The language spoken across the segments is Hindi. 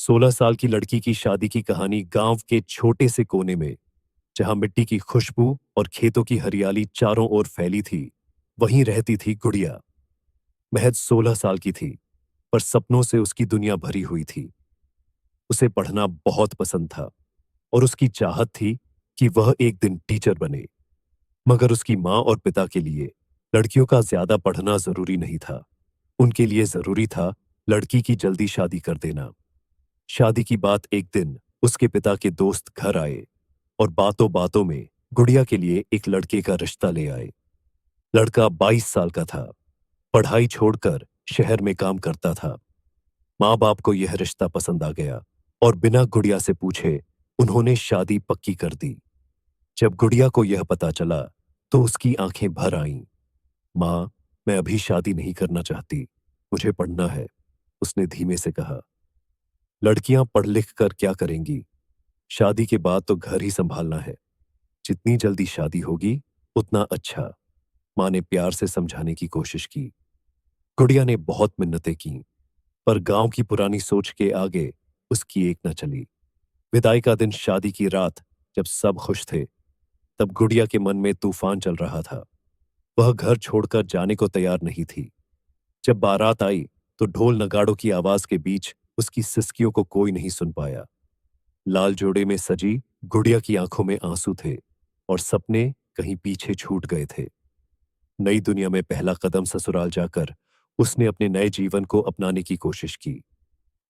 16 साल की लड़की की शादी की कहानी गांव के छोटे से कोने में, जहां मिट्टी की खुशबू और खेतों की हरियाली चारों ओर फैली थी, वहीं रहती थी गुड़िया। महज 16 साल की थी, पर सपनों से उसकी दुनिया भरी हुई थी। उसे पढ़ना बहुत पसंद था और उसकी चाहत थी कि वह एक दिन टीचर बने। मगर उसकी माँ और पिता के लिए लड़कियों का ज्यादा पढ़ना जरूरी नहीं था। उनके लिए जरूरी था लड़की की जल्दी शादी कर देना। शादी की बात एक दिन उसके पिता के दोस्त घर आए और बातों बातों में गुड़िया के लिए एक लड़के का रिश्ता ले आए। लड़का 22 साल का था, पढ़ाई छोड़कर शहर में काम करता था। माँ बाप को यह रिश्ता पसंद आ गया और बिना गुड़िया से पूछे उन्होंने शादी पक्की कर दी। जब गुड़िया को यह पता चला तो उसकी आंखें भर आईं। माँ, मैं अभी शादी नहीं करना चाहती, मुझे पढ़ना है, उसने धीमे से कहा। लड़कियां पढ़ लिख कर क्या करेंगी? शादी के बाद तो घर ही संभालना है। जितनी जल्दी शादी होगी उतना अच्छा, माँ ने प्यार से समझाने की कोशिश की। गुड़िया ने बहुत मिन्नतें की, पर गांव की पुरानी सोच के आगे उसकी एक न चली। विदाई का दिन, शादी की रात, जब सब खुश थे, तब गुड़िया के मन में तूफान चल रहा था। वह घर छोड़कर जाने को तैयार नहीं थी। जब बारात आई तो ढोल नगाड़ों की आवाज के बीच उसकी सिसकियों को कोई नहीं सुन पाया। लाल जोड़े में सजी गुड़िया की आंखों में आंसू थे और सपने कहीं पीछे छूट गए थे। नई दुनिया में पहला कदम ससुराल जाकर उसने अपने नए जीवन को अपनाने की कोशिश की।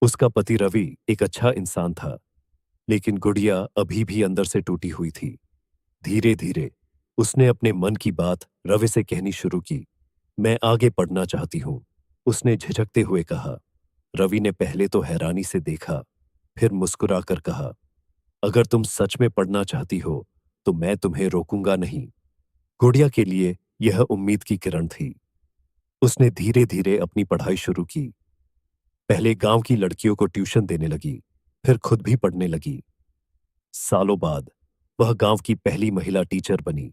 उसका पति रवि एक अच्छा इंसान था, लेकिन गुड़िया अभी भी अंदर से टूटी हुई थी। धीरे धीरे उसने अपने मन की बात रवि से कहनी शुरू की। मैं आगे पढ़ना चाहती हूं, उसने झिझकते हुए कहा। रवि ने पहले तो हैरानी से देखा, फिर मुस्कुराकर कहा, अगर तुम सच में पढ़ना चाहती हो तो मैं तुम्हें रोकूंगा नहीं। गुड़िया के लिए यह उम्मीद की किरण थी। उसने धीरे धीरे अपनी पढ़ाई शुरू की। पहले गांव की लड़कियों को ट्यूशन देने लगी, फिर खुद भी पढ़ने लगी। सालों बाद वह गांव की पहली महिला टीचर बनी।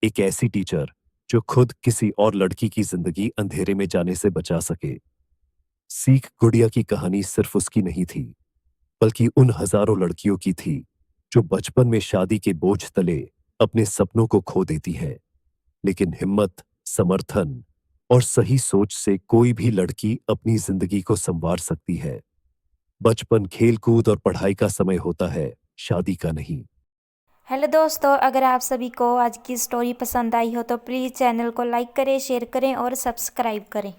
एक ऐसी टीचर जो खुद किसी और लड़की की जिंदगी अंधेरे में जाने से बचा सके। सीख गुड़िया की कहानी सिर्फ उसकी नहीं थी, बल्कि उन हजारों लड़कियों की थी जो बचपन में शादी के बोझ तले अपने सपनों को खो देती हैं। लेकिन हिम्मत, समर्थन और सही सोच से कोई भी लड़की अपनी जिंदगी को संवार सकती है। बचपन खेल-कूद और पढ़ाई का समय होता है, शादी का नहीं। हेलो दोस्तों, अगर आप सभी को आज की स्टोरी पसंद आई हो तो प्लीज़ चैनल को लाइक करें, शेयर करें और सब्सक्राइब करें।